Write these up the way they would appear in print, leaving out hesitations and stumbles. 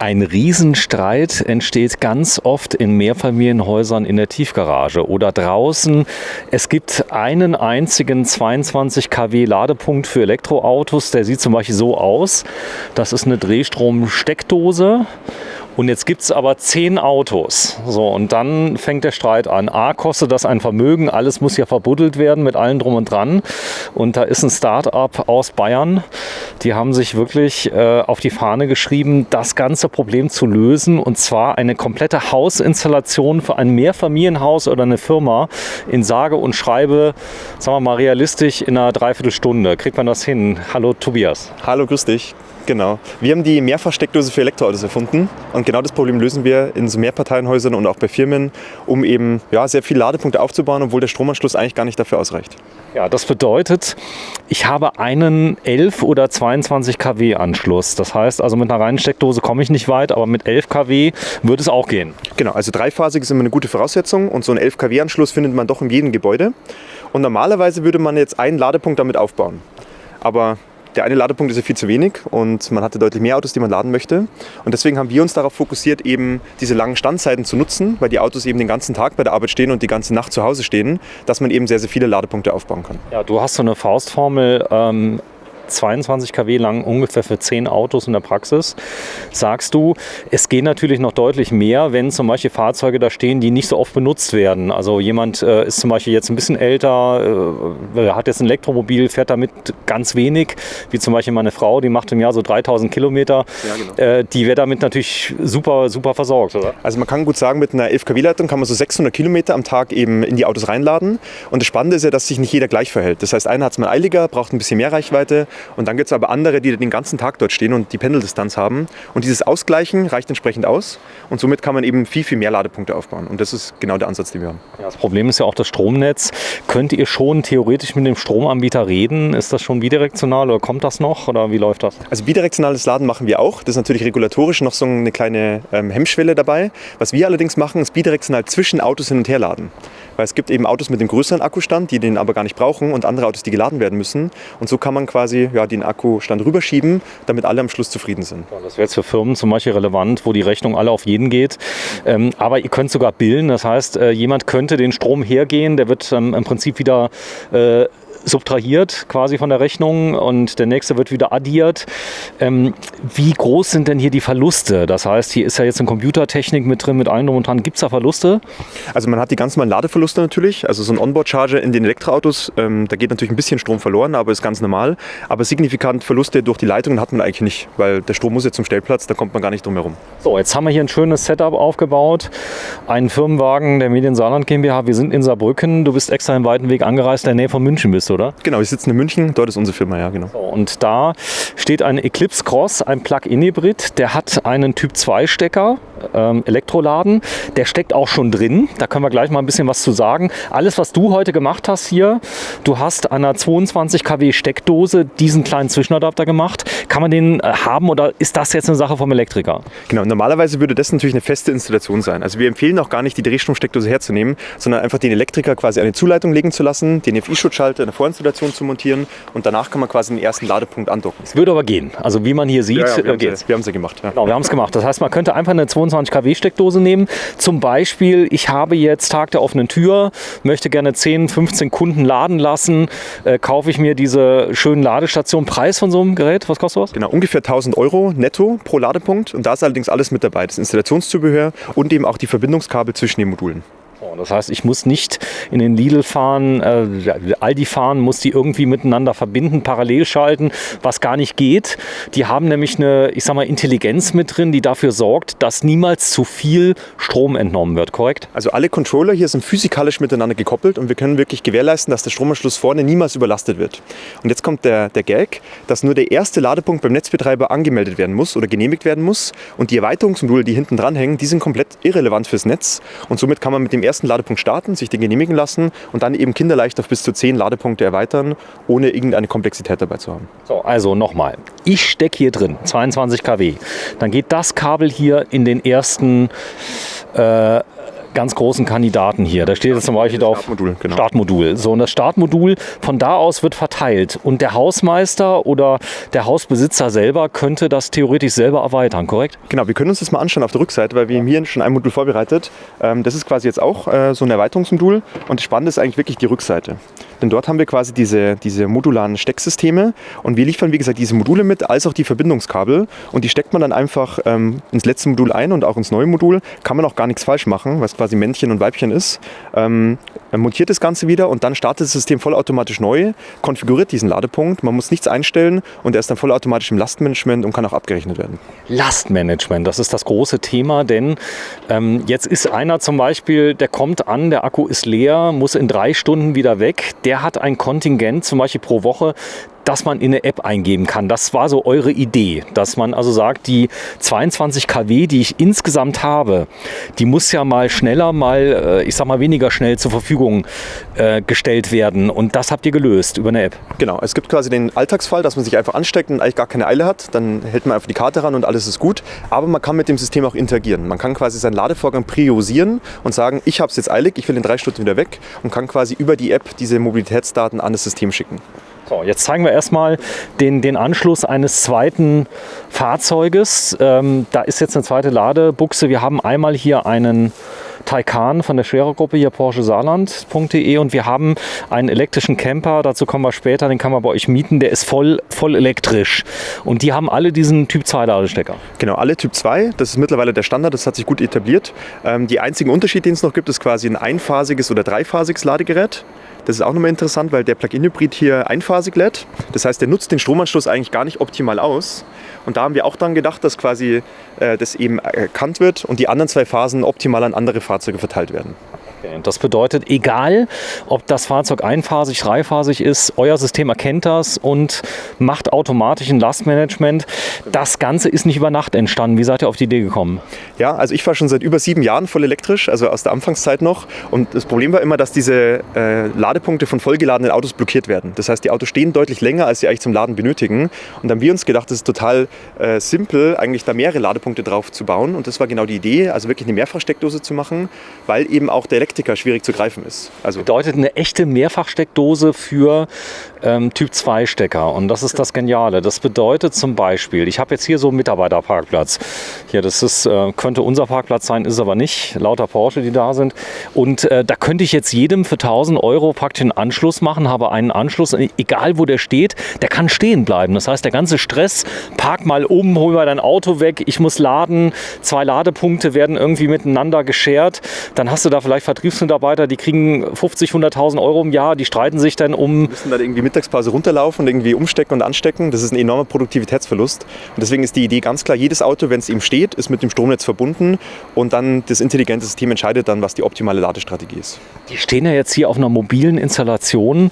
Ein Riesenstreit entsteht ganz oft in Mehrfamilienhäusern in der Tiefgarage oder draußen. Es gibt einen einzigen 22 kW Ladepunkt für Elektroautos. Der sieht zum Beispiel so aus. Das ist eine Drehstrom-Steckdose. Und jetzt gibt es aber 10 Autos. So, und dann fängt der Streit an. A, kostet das ein Vermögen, alles muss ja verbuddelt werden mit allem drum und dran. Und da ist ein Start-up aus Bayern, die haben sich wirklich auf die Fahne geschrieben, das ganze Problem zu lösen. Und zwar eine komplette Hausinstallation für ein Mehrfamilienhaus oder eine Firma in sage und schreibe, sagen wir mal realistisch, in einer Dreiviertelstunde. Kriegt man das hin? Hallo Tobias. Hallo, grüß dich. Genau. Wir haben die Mehrfachsteckdose für Elektroautos erfunden und genau das Problem lösen wir in so Mehrparteienhäusern und auch bei Firmen, um eben sehr viele Ladepunkte aufzubauen, obwohl der Stromanschluss eigentlich gar nicht dafür ausreicht. Ja, das bedeutet, ich habe einen 11 oder 22 kW Anschluss. Das heißt, also mit einer reinen Steckdose komme ich nicht weit, aber mit 11 kW würde es auch gehen. Genau, also dreiphasig ist immer eine gute Voraussetzung und so einen 11 kW Anschluss findet man doch in jedem Gebäude. Und normalerweise würde man jetzt einen Ladepunkt damit aufbauen. Aber der eine Ladepunkt ist ja viel zu wenig und man hatte deutlich mehr Autos, die man laden möchte. Und deswegen haben wir uns darauf fokussiert, eben diese langen Standzeiten zu nutzen, weil die Autos eben den ganzen Tag bei der Arbeit stehen und die ganze Nacht zu Hause stehen, dass man eben sehr, sehr viele Ladepunkte aufbauen kann. Ja, du hast so eine Faustformel, 22 kW lang ungefähr für 10 Autos in der Praxis. Sagst du, es geht natürlich noch deutlich mehr, wenn zum Beispiel Fahrzeuge da stehen, die nicht so oft benutzt werden. Also jemand ist zum Beispiel jetzt ein bisschen älter, hat jetzt ein Elektromobil, fährt damit ganz wenig, wie zum Beispiel meine Frau, die macht im Jahr so 3000 Kilometer. Ja, genau. Die wäre damit natürlich super, super versorgt, oder? Also man kann gut sagen, mit einer 11 kW Leitung kann man so 600 Kilometer am Tag eben in die Autos reinladen. Und das Spannende ist ja, dass sich nicht jeder gleich verhält. Das heißt, einer hat es mal eiliger, braucht ein bisschen mehr Reichweite. Und dann gibt es aber andere, die den ganzen Tag dort stehen und die Pendeldistanz haben. Und dieses Ausgleichen reicht entsprechend aus. Und somit kann man eben viel, viel mehr Ladepunkte aufbauen. Und das ist genau der Ansatz, den wir haben. Ja, das Problem ist ja auch das Stromnetz. Könnt ihr schon theoretisch mit dem Stromanbieter reden? Ist das schon bidirektional oder kommt das noch? Oder wie läuft das? Also bidirektionales Laden machen wir auch. Das ist natürlich regulatorisch noch so eine kleine Hemmschwelle dabei. Was wir allerdings machen, ist bidirektional zwischen Autos hin und her laden. Weil es gibt eben Autos mit dem größeren Akkustand, die den aber gar nicht brauchen und andere Autos, die geladen werden müssen. Und so kann man quasi den Akkustand rüberschieben, damit alle am Schluss zufrieden sind. Ja, das wäre jetzt für Firmen zum Beispiel relevant, wo die Rechnung alle auf jeden geht. Aber ihr könnt sogar bilden. Das heißt, jemand könnte den Strom hergehen, der wird im Prinzip wieder subtrahiert quasi von der Rechnung und der nächste wird wieder addiert. Wie groß sind denn hier die Verluste? Das heißt, hier ist ja jetzt eine Computertechnik mit drin, mit allem drum und dran. Gibt es da Verluste? Also man hat die ganz normalen Ladeverluste natürlich. Also so ein Onboard-Charger in den Elektroautos, da geht natürlich ein bisschen Strom verloren, aber ist ganz normal. Aber signifikant Verluste durch die Leitungen hat man eigentlich nicht, weil der Strom muss jetzt zum Stellplatz, da kommt man gar nicht drum herum. So, jetzt haben wir hier ein schönes Setup aufgebaut. Einen Firmenwagen der Medien Saarland GmbH. Wir sind in Saarbrücken. Du bist extra einen weiten Weg angereist, in der Nähe von München bist, oder? Genau, wir sitzen in München, dort ist unsere Firma, ja, genau. So, und da steht ein Eclipse Cross, ein Plug-in-Hybrid, der hat einen Typ-2-Stecker, Elektroladen, der steckt auch schon drin, da können wir gleich mal ein bisschen was zu sagen. Alles, was du heute gemacht hast hier, du hast an einer 22 kW Steckdose diesen kleinen Zwischenadapter gemacht. Kann man den haben oder ist das jetzt eine Sache vom Elektriker? Genau, normalerweise würde das natürlich eine feste Installation sein. Also wir empfehlen auch gar nicht, die Drehstromsteckdose herzunehmen, sondern einfach den Elektriker quasi eine Zuleitung legen zu lassen, den FI-Schutzschalter in der Vorinstallation zu montieren und danach kann man quasi den ersten Ladepunkt andocken. Es würde aber gehen. Also wie man hier sieht, geht's. Wir haben es ja gemacht. Ja. Genau, wir haben es gemacht. Das heißt, man könnte einfach eine 22 kW Steckdose nehmen. Zum Beispiel, ich habe jetzt Tag der offenen Tür, möchte gerne 10, 15 Kunden laden lassen, kaufe ich mir diese schönen Ladestationen. Preis von so einem Gerät, was kostet sowas? Genau, ungefähr 1.000 € netto pro Ladepunkt und da ist allerdings alles mit dabei. Das Installationszubehör und eben auch die Verbindungskabel zwischen den Modulen. Das heißt, ich muss nicht in den Lidl fahren, Aldi fahren, muss die irgendwie miteinander verbinden, parallel schalten, was gar nicht geht. Die haben nämlich eine, ich sag mal, Intelligenz mit drin, die dafür sorgt, dass niemals zu viel Strom entnommen wird, korrekt? Also alle Controller hier sind physikalisch miteinander gekoppelt und wir können wirklich gewährleisten, dass der Stromanschluss vorne niemals überlastet wird. Und jetzt kommt der Gag, dass nur der erste Ladepunkt beim Netzbetreiber angemeldet werden muss oder genehmigt werden muss und die Erweiterungsmodule, die hinten dranhängen, die sind komplett irrelevant fürs Netz und somit kann man mit dem ersten Ladepunkt starten, sich den genehmigen lassen und dann eben kinderleicht auf bis zu 10 Ladepunkte erweitern, ohne irgendeine Komplexität dabei zu haben. So, also nochmal. Ich stecke hier drin, 22 kW. Dann geht das Kabel hier in den ersten ganz großen Kandidaten hier. Da steht jetzt zum Beispiel auf Startmodul, genau. Startmodul. So, und das Startmodul von da aus wird verteilt. Und der Hausmeister oder der Hausbesitzer selber könnte das theoretisch selber erweitern, korrekt? Genau, wir können uns das mal anschauen auf der Rückseite, weil wir haben hier schon ein Modul vorbereitet. Das ist quasi jetzt auch so ein Erweiterungsmodul. Und das Spannende ist eigentlich wirklich die Rückseite. Denn dort haben wir quasi diese modularen Stecksysteme. Und wir liefern, wie gesagt, diese Module mit, als auch die Verbindungskabel. Und die steckt man dann einfach ins letzte Modul ein und auch ins neue Modul. Kann man auch gar nichts falsch machen, was quasi Männchen und Weibchen ist. Montiert das Ganze wieder und dann startet das System vollautomatisch neu, konfiguriert diesen Ladepunkt. Man muss nichts einstellen und er ist dann vollautomatisch im Lastmanagement und kann auch abgerechnet werden. Lastmanagement, das ist das große Thema, denn jetzt ist einer zum Beispiel, der kommt an, der Akku ist leer, muss in 3 Stunden wieder weg. Der hat ein Kontingent zum Beispiel pro Woche, das man in eine App eingeben kann. Das war so eure Idee, dass man also sagt, die 22 kW, die ich insgesamt habe, die muss ja mal schneller, ich sag mal weniger schnell zur Verfügung gestellt werden. Und das habt ihr gelöst über eine App. Genau, es gibt quasi den Alltagsfall, dass man sich einfach ansteckt und eigentlich gar keine Eile hat. Dann hält man einfach die Karte ran und alles ist gut. Aber man kann mit dem System auch interagieren. Man kann quasi seinen Ladevorgang priorisieren und sagen, ich habe es jetzt eilig, ich will in 3 Stunden wieder weg und kann quasi über die App diese Mobilitätsdaten an das System schicken. So, jetzt zeigen wir erstmal den Anschluss eines zweiten Fahrzeuges. Da ist jetzt eine zweite Ladebuchse. Wir haben einmal hier einen Taycan von der Schwerergruppe, hier porschesaarland.de, und wir haben einen elektrischen Camper, dazu kommen wir später, den kann man bei euch mieten, der ist voll elektrisch. Und die haben alle diesen Typ 2 Ladestecker. Genau, alle Typ 2, das ist mittlerweile der Standard, das hat sich gut etabliert. Die einzigen Unterschied, den es noch gibt, ist quasi ein einphasiges oder dreiphasiges Ladegerät. Das ist auch nochmal interessant, weil der Plug-in-Hybrid hier einphasig lädt. Das heißt, der nutzt den Stromanschluss eigentlich gar nicht optimal aus. Und da haben wir auch daran gedacht, dass quasi das eben erkannt wird und die anderen 2 Phasen optimal an andere Fahrzeuge verteilt werden. Okay, das bedeutet, egal ob das Fahrzeug einphasig, dreiphasig ist, euer System erkennt das und macht automatisch ein Lastmanagement. Das Ganze ist nicht über Nacht entstanden. Wie seid ihr auf die Idee gekommen? Ja, also ich fahre schon seit über 7 Jahren voll elektrisch, also aus der Anfangszeit noch. Und das Problem war immer, dass diese Ladepunkte von vollgeladenen Autos blockiert werden. Das heißt, die Autos stehen deutlich länger, als sie eigentlich zum Laden benötigen. Und dann haben wir uns gedacht, es ist total simpel, eigentlich da mehrere Ladepunkte drauf zu bauen. Und das war genau die Idee, also wirklich eine Mehrfachsteckdose zu machen, weil eben auch der Elektriker schwierig zu greifen ist. Also bedeutet eine echte Mehrfachsteckdose für Typ 2 Stecker. Und das ist das Geniale. Das bedeutet zum Beispiel, ich habe jetzt hier so einen Mitarbeiterparkplatz. Hier, das ist, könnte unser Parkplatz sein, ist aber nicht. Lauter Porsche, die da sind. Und da könnte ich jetzt jedem für 1.000 € praktisch einen Anschluss machen, habe einen Anschluss, egal wo der steht, der kann stehen bleiben. Das heißt, der ganze Stress, park mal um, hol mal dein Auto weg, ich muss laden, 2 Ladepunkte werden irgendwie miteinander geshared. Dann hast du da vielleicht Vertriebsmitarbeiter, die kriegen 50, 100.000 € im Jahr, die streiten sich dann um. Die müssen dann irgendwie Mittagspause runterlaufen und irgendwie umstecken und anstecken. Das ist ein enormer Produktivitätsverlust. Und deswegen ist die Idee ganz klar, jedes Auto, wenn es ihm steht, ist mit dem Stromnetz verbunden und dann das intelligente System entscheidet dann, was die optimale Ladestrategie ist. Die stehen ja jetzt hier auf einer mobilen Installation.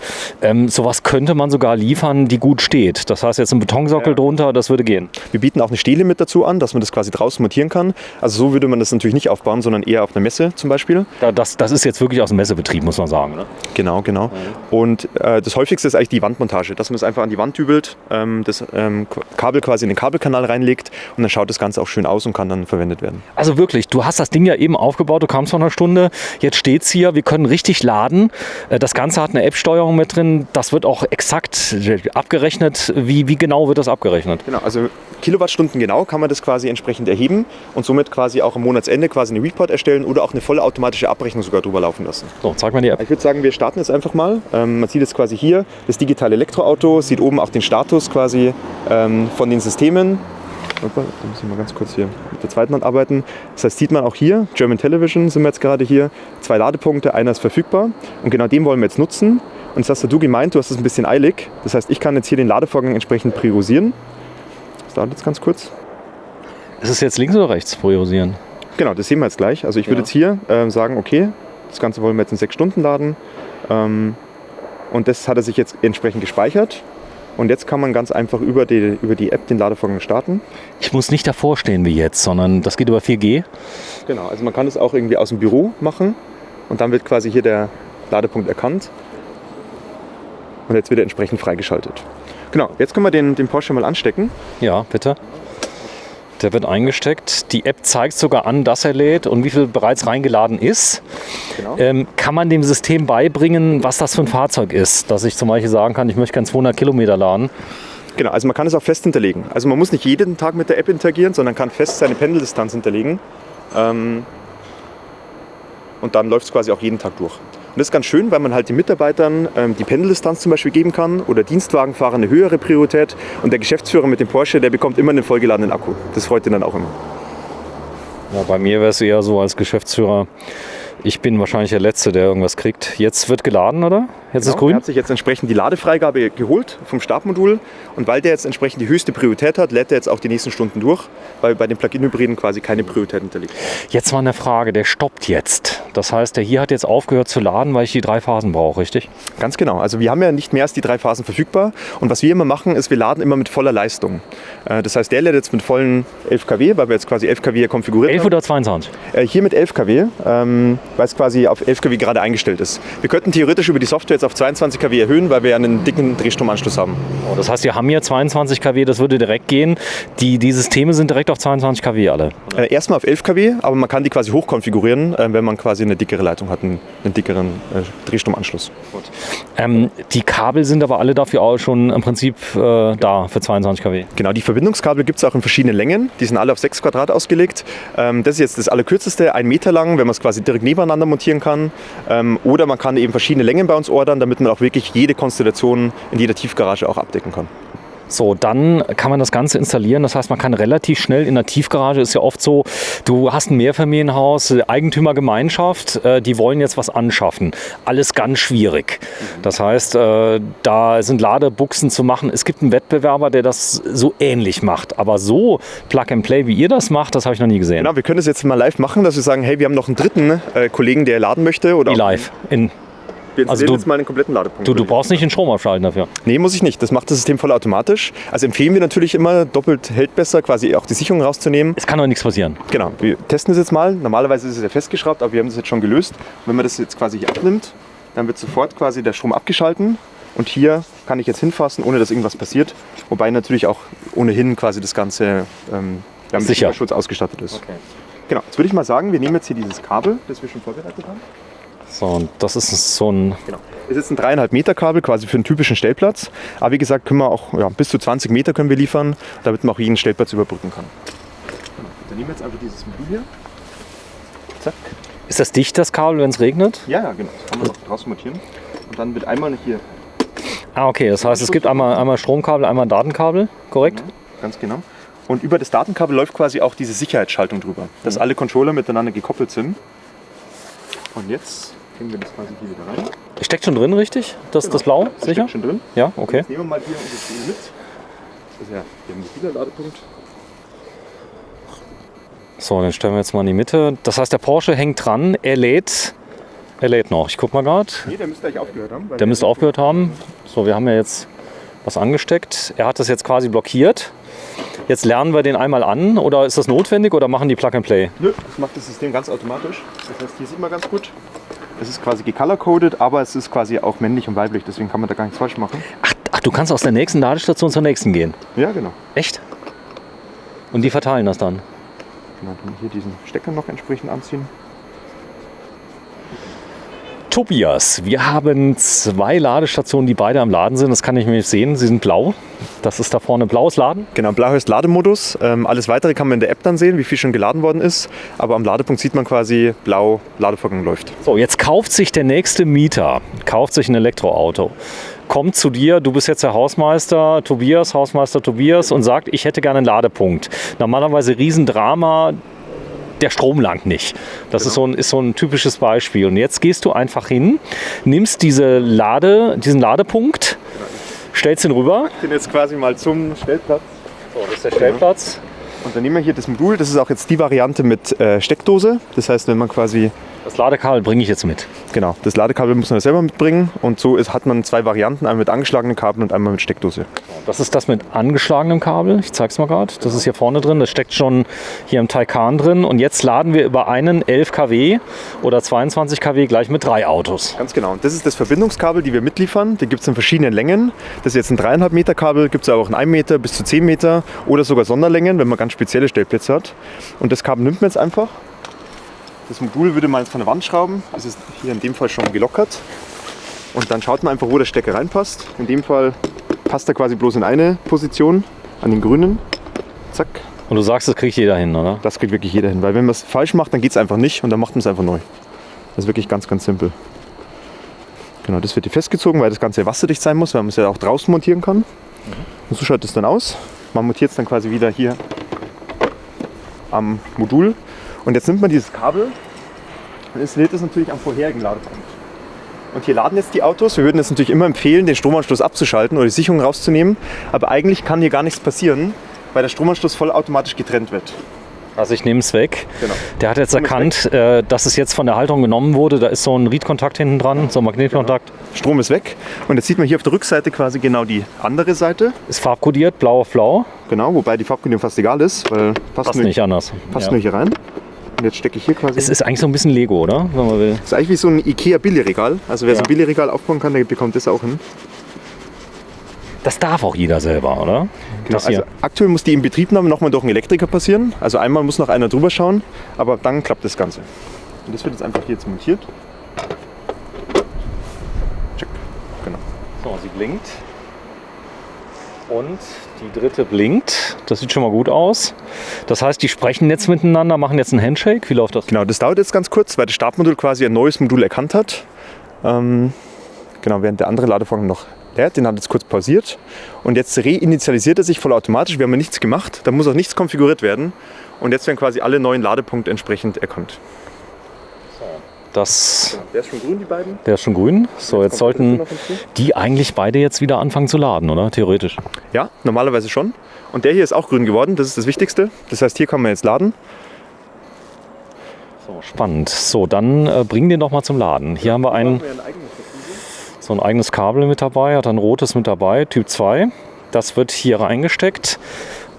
Sowas könnte man sogar liefern, die gut steht. Das heißt, jetzt ein Betonsockel drunter, das würde gehen. Wir bieten auch eine Stele mit dazu an, dass man das quasi draußen montieren kann. Also so würde man das natürlich nicht aufbauen, sondern eher auf einer Messe zum Beispiel. Das ist jetzt wirklich aus dem Messebetrieb, muss man sagen. Ne? Genau. Und das häufigste ist eigentlich die Wandmontage, dass man es einfach an die Wand dübelt, das Kabel quasi in den Kabelkanal reinlegt und dann schaut das Ganze auch schön aus und kann dann verwendet werden. Also wirklich, du hast das Ding ja eben aufgebaut, du kamst vor einer Stunde, jetzt steht es hier, wir können richtig laden. Das Ganze hat eine App-Steuerung mit drin, das wird auch exakt abgerechnet. Wie genau wird das abgerechnet? Genau, also Kilowattstunden genau kann man das quasi entsprechend erheben und somit quasi auch am Monatsende quasi eine Report erstellen oder auch eine vollautomatische Abrechnung sogar drüber laufen lassen. So, zeig mal die App. Ich würde sagen, wir starten jetzt einfach mal. Man sieht jetzt quasi hier das digitale Elektroauto, sieht oben auch den Status quasi von den Systemen. Da muss ich mal ganz kurz hier mit der zweiten Hand arbeiten. Das heißt, sieht man auch hier, German Television sind wir jetzt gerade hier, 2 Ladepunkte, einer ist verfügbar und genau den wollen wir jetzt nutzen. Und jetzt hast du gemeint, du hast es ein bisschen eilig. Das heißt, ich kann jetzt hier den Ladevorgang entsprechend priorisieren. Das dauert jetzt ganz kurz. Ist es jetzt links oder rechts priorisieren? Genau, das sehen wir jetzt gleich. Also ich würde jetzt hier sagen, okay, das Ganze wollen wir jetzt in 6 Stunden laden. Und das hat er sich jetzt entsprechend gespeichert. Und jetzt kann man ganz einfach über die App den Ladevorgang starten. Ich muss nicht davor stehen wie jetzt, sondern das geht über 4G. Genau, also man kann das auch irgendwie aus dem Büro machen. Und dann wird quasi hier der Ladepunkt erkannt. Und jetzt wird er entsprechend freigeschaltet. Genau, jetzt können wir den Porsche mal anstecken. Ja, bitte. der wird eingesteckt. Die App zeigt sogar an, dass er lädt und wie viel bereits reingeladen ist. Genau. Kann man dem System beibringen, was das für ein Fahrzeug ist? Dass ich zum Beispiel sagen kann, ich möchte gerne 200 Kilometer laden. Genau, also man kann es auch fest hinterlegen. Also man muss nicht jeden Tag mit der App interagieren, sondern kann fest seine Pendeldistanz hinterlegen. Und dann läuft es quasi auch jeden Tag durch. Und das ist ganz schön, weil man halt den Mitarbeitern die Pendeldistanz zum Beispiel geben kann oder Dienstwagenfahrer eine höhere Priorität. Und der Geschäftsführer mit dem Porsche, der bekommt immer einen vollgeladenen Akku. Das freut ihn dann auch immer. Ja, bei mir wäre es eher so als Geschäftsführer, ich bin wahrscheinlich der Letzte, der irgendwas kriegt. Jetzt wird geladen, oder? Jetzt ist Er grün? hat sich jetzt entsprechend die Ladefreigabe geholt vom Startmodul. Und weil der jetzt entsprechend die höchste Priorität hat, lädt er jetzt auch die nächsten Stunden durch, weil bei den Plug-in-Hybriden quasi keine Priorität hinterlegt. Jetzt mal eine Frage, der stoppt jetzt. Das heißt, der hier hat jetzt aufgehört zu laden, weil ich die 3 Phasen brauche, richtig? Ganz genau. Also wir haben ja nicht mehr als die 3 Phasen verfügbar. Und was wir immer machen, ist, wir laden immer mit voller Leistung. Das heißt, der lädt jetzt mit vollen 11 kW, weil wir jetzt quasi 11 kW konfiguriert 11 haben. oder 22? Hier mit 11 kW, weil es quasi auf 11 kW gerade eingestellt ist. Wir könnten theoretisch über die Software jetzt auf 22 kW erhöhen, weil wir ja einen dicken Drehstromanschluss haben. Oh, das heißt, wir haben hier 22 kW, das würde direkt gehen. Die Systeme sind direkt auf 22 kW alle. Erstmal auf 11 kW, aber man kann die quasi hochkonfigurieren, wenn man quasi eine dickere Leitung hat, einen dickeren Drehstromanschluss. Die Kabel sind aber alle dafür auch schon im Prinzip da für 22 kW. Genau, die Verbindungskabel gibt es auch in verschiedenen Längen. Die sind alle auf 6 Quadrat ausgelegt. Das ist jetzt das allerkürzeste, 1 Meter lang, wenn man es quasi direkt nebeneinander montieren kann. Oder man kann eben verschiedene Längen bei uns ordern, damit man auch wirklich jede Konstellation in jeder Tiefgarage auch abdecken kann. So, dann kann man das Ganze installieren. Das heißt, man kann relativ schnell in der Tiefgarage, ist ja oft so, du hast ein Mehrfamilienhaus, Eigentümergemeinschaft, die wollen jetzt was anschaffen. Alles ganz schwierig. Das heißt, da sind Ladebuchsen zu machen. Es gibt einen Wettbewerber, der das so ähnlich macht. Aber so Plug and Play, wie ihr das macht, das habe ich noch nie gesehen. Genau, wir können das jetzt mal live machen, dass wir sagen, hey, wir haben noch einen dritten Kollegen, der laden möchte. Oder live. Wir Also jetzt mal einen kompletten Ladepunkt. Du brauchst nicht den Strom abschalten dafür. Nee, muss ich nicht. Das macht das System vollautomatisch. Also empfehlen wir natürlich immer, doppelt hält besser, quasi auch die Sicherung rauszunehmen. Es kann doch nichts passieren. Genau, wir testen das jetzt mal. Normalerweise ist es ja festgeschraubt, aber wir haben das jetzt schon gelöst. Wenn man das jetzt quasi hier abnimmt, dann wird sofort quasi der Strom abgeschalten. Und hier kann ich jetzt hinfassen, ohne dass irgendwas passiert. Wobei natürlich auch ohnehin quasi das Ganze mit Sicher. Schutz ausgestattet ist. Okay. Genau, jetzt würde ich mal sagen, wir nehmen jetzt hier dieses Kabel, das wir schon vorbereitet haben. So, und das ist so ein... Genau. Das ist ein 3,5 Meter Kabel quasi für einen typischen Stellplatz. Aber wie gesagt, können wir auch bis zu 20 Meter können wir liefern, damit man auch jeden Stellplatz überbrücken kann. Genau. Dann nehmen wir jetzt einfach dieses Modul hier. Zack. Ist das dicht, das Kabel, wenn es regnet? Ja, genau. Das kann man noch draußen montieren. Und dann wird einmal hier. Ah, okay. Das heißt, es gibt einmal Stromkabel, einmal Datenkabel, korrekt? Genau, ganz genau. Und über das Datenkabel läuft quasi auch diese Sicherheitsschaltung drüber, dass alle Controller miteinander gekoppelt sind. Und jetzt kriegen wir das quasi hier wieder rein. Steckt schon drin, richtig? Das Blau, Das sicher? steckt schon drin. Ja, okay. Jetzt nehmen wir mal hier unser Tool mit. Das ist ja der mobile Ladepunkt. So, den stellen wir jetzt mal in die Mitte. Das heißt, der Porsche hängt dran, er lädt noch. Ich guck mal gerade. Nee, der müsste eigentlich aufgehört haben. Der müsste aufgehört haben. So, wir haben ja jetzt was angesteckt. Er hat das jetzt quasi blockiert. Jetzt lernen wir den einmal an, oder ist das notwendig, oder machen die Plug and Play? Nö, das macht das System ganz automatisch. Das heißt, hier sieht man ganz gut. Es ist quasi gecolor-coded, aber es ist quasi auch männlich und weiblich, deswegen kann man da gar nichts falsch machen. Ach, du kannst aus der nächsten Ladestation zur nächsten gehen. Ja, genau. Echt? Und die verteilen das dann? Genau, dann hier diesen Stecker noch entsprechend anziehen. Tobias, wir haben 2 Ladestationen, die beide am Laden sind. Das kann ich nämlich sehen. Sie sind blau. Das ist da vorne blaues Laden. Genau, blau heißt Lademodus. Alles weitere kann man in der App dann sehen, wie viel schon geladen worden ist. Aber am Ladepunkt sieht man quasi, blau, Ladevorgang läuft. So, jetzt kauft sich der nächste Mieter, kauft sich ein Elektroauto, kommt zu dir, du bist jetzt der Hausmeister Tobias und sagt, ich hätte gerne einen Ladepunkt. Normalerweise Riesendrama, der Strom langt nicht. Das ist so ein typisches Beispiel. Und jetzt gehst du einfach hin, nimmst diesen Ladepunkt, stellst ihn rüber. Ich bin jetzt quasi mal zum Stellplatz. So, das ist der Stellplatz. Und dann nehmen wir hier das Modul. Das ist auch jetzt die Variante mit Steckdose. Das heißt, wenn man quasi Das Ladekabel bringe ich jetzt mit. Genau, das Ladekabel muss man selber mitbringen und so hat man 2 Varianten, einmal mit angeschlagenem Kabel und einmal mit Steckdose. Das ist das mit angeschlagenem Kabel. Ich zeige es mal gerade. Das ist hier vorne drin. Das steckt schon hier im Taycan drin. Und jetzt laden wir über einen 11 kW oder 22 kW gleich mit 3 Autos. Ganz genau. Und das ist das Verbindungskabel, die wir mitliefern. Die gibt es in verschiedenen Längen. Das ist jetzt ein 3,5 Meter Kabel, gibt es auch ein 1 Meter bis zu 10 Meter oder sogar Sonderlängen, wenn man ganz spezielle Stellplätze hat. Und das Kabel nimmt man jetzt einfach. Das Modul würde man jetzt von der Wand schrauben. Das ist hier in dem Fall schon gelockert. Und dann schaut man einfach, wo der Stecker reinpasst. In dem Fall passt er quasi bloß in eine Position, an den grünen. Zack. Und du sagst, das kriegt jeder hin, oder? Das kriegt wirklich jeder hin. Weil wenn man es falsch macht, dann geht es einfach nicht und dann macht man es einfach neu. Das ist wirklich ganz, ganz simpel. Genau, das wird hier festgezogen, weil das Ganze wasserdicht sein muss, weil man es ja auch draußen montieren kann. Und so schaut es dann aus. Man montiert es dann quasi wieder hier am Modul. Und jetzt nimmt man dieses Kabel und installiert es natürlich am vorherigen Ladepunkt. Und hier laden jetzt die Autos. Wir würden jetzt natürlich immer empfehlen, den Stromanschluss abzuschalten oder die Sicherung rauszunehmen. Aber eigentlich kann hier gar nichts passieren, weil der Stromanschluss vollautomatisch getrennt wird. Also ich nehme es weg. Genau. Der hat jetzt erkannt, dass es jetzt von der Halterung genommen wurde. Da ist so ein Reed-Kontakt hinten dran, so ein Magnetkontakt. Strom ist weg. Und jetzt sieht man hier auf der Rückseite quasi genau die andere Seite. Ist farbkodiert, blau auf blau. Genau, wobei die Farbkodierung fast egal ist, weil Passt nicht anders. Passt nur hier rein. Und jetzt stecke ich hier quasi. Es ist eigentlich so ein bisschen Lego, oder? Wenn man will. Das ist eigentlich wie so ein Ikea-Billigregal. Also wer so ein Billigregal aufbauen kann, der bekommt das auch hin. Das darf auch jeder selber, oder? Genau, also aktuell muss die Inbetriebnahme nochmal durch einen Elektriker passieren. Also einmal muss noch einer drüber schauen, aber dann klappt das Ganze. Und das wird jetzt einfach hier jetzt montiert. Check. Genau. So, sie blinkt. Und die dritte blinkt. Das sieht schon mal gut aus. Das heißt, die sprechen jetzt miteinander, machen jetzt einen Handshake. Wie läuft das? Genau, das dauert jetzt ganz kurz, weil das Startmodul quasi ein neues Modul erkannt hat. Genau, während der andere Ladevorgang noch lädt. Den hat jetzt kurz pausiert. Und jetzt reinitialisiert er sich vollautomatisch. Wir haben ja nichts gemacht. Da muss auch nichts konfiguriert werden. Und jetzt werden quasi alle neuen Ladepunkte entsprechend erkannt. Das, Der ist schon grün, die beiden. der ist schon grün. So, jetzt sollten die eigentlich beide jetzt wieder anfangen zu laden, oder? Theoretisch. Ja, normalerweise schon. Und der hier ist auch grün geworden. Das ist das Wichtigste. Das heißt, hier kann man jetzt laden. So, spannend. So, dann bringen den doch mal zum Laden. Hier haben wir so ein eigenes Kabel mit dabei, hat ein rotes mit dabei, Typ 2. Das wird hier reingesteckt.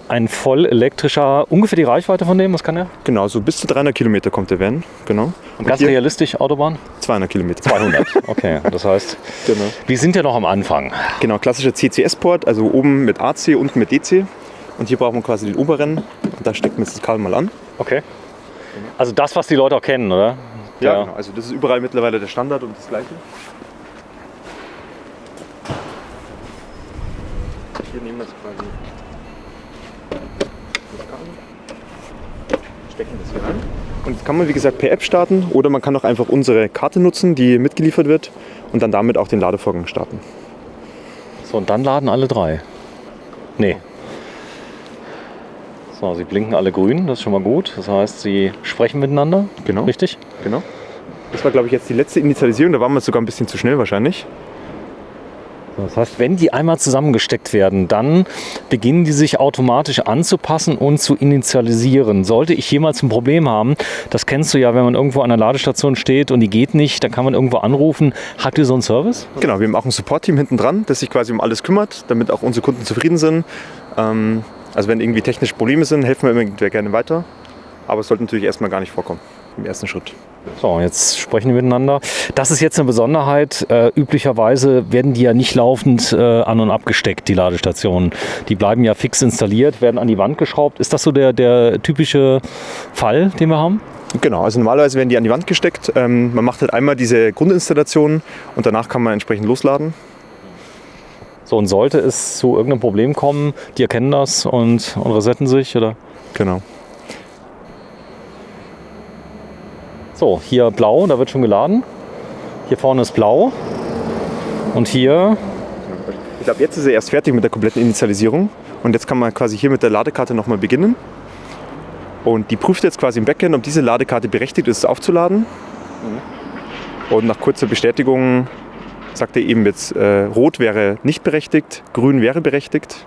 Ein voll elektrischer, ungefähr die Reichweite von dem, was kann der? Genau, so bis zu 300 Kilometer kommt der Van. Genau. Und ganz realistisch, Autobahn? 200 Kilometer. 200, okay. Das heißt, Genau. wir sind ja noch am Anfang. Genau, klassischer CCS-Port, also oben mit AC, unten mit DC. Und hier brauchen wir quasi den oberen. Und da stecken wir jetzt das Kabel mal an. Okay. Also das, was die Leute auch kennen, oder? Ja, genau. Also das ist überall mittlerweile der Standard und das Gleiche. Hier nehmen wir es quasi das Kabel, stecken das hier rein. Und das kann man wie gesagt per App starten oder man kann auch einfach unsere Karte nutzen, die mitgeliefert wird und dann damit auch den Ladevorgang starten. So, und dann laden alle 3. Nee. So, sie blinken alle grün, das ist schon mal gut. Das heißt, sie sprechen miteinander. Genau. Richtig? Genau. Das war glaube ich jetzt die letzte Initialisierung, da waren wir sogar ein bisschen zu schnell wahrscheinlich. Das heißt, wenn die einmal zusammengesteckt werden, dann beginnen die sich automatisch anzupassen und zu initialisieren. Sollte ich jemals ein Problem haben, das kennst du ja, wenn man irgendwo an einer Ladestation steht und die geht nicht, dann kann man irgendwo anrufen. Habt ihr so einen Service? Genau, wir haben auch ein Support-Team hinten dran, das sich quasi um alles kümmert, damit auch unsere Kunden zufrieden sind. Also wenn irgendwie technische Probleme sind, helfen wir immer gerne weiter. Aber es sollte natürlich erstmal gar nicht vorkommen im ersten Schritt. So, jetzt sprechen wir miteinander. Das ist jetzt eine Besonderheit. Üblicherweise werden die ja nicht laufend an- und abgesteckt, die Ladestationen. Die bleiben ja fix installiert, werden an die Wand geschraubt. Ist das so der typische Fall, den wir haben? Genau, also normalerweise werden die an die Wand gesteckt. Man macht halt einmal diese Grundinstallation und danach kann man entsprechend losladen. So, und sollte es zu irgendeinem Problem kommen, die erkennen das und resetten sich, oder? Genau. So, hier blau, da wird schon geladen. Hier vorne ist blau. Und hier, Ich glaube, jetzt ist er erst fertig mit der kompletten Initialisierung. Und jetzt kann man quasi hier mit der Ladekarte nochmal beginnen. Und die prüft jetzt quasi im Backend, ob diese Ladekarte berechtigt ist, aufzuladen. Und nach kurzer Bestätigung sagt er eben jetzt, rot wäre nicht berechtigt, grün wäre berechtigt.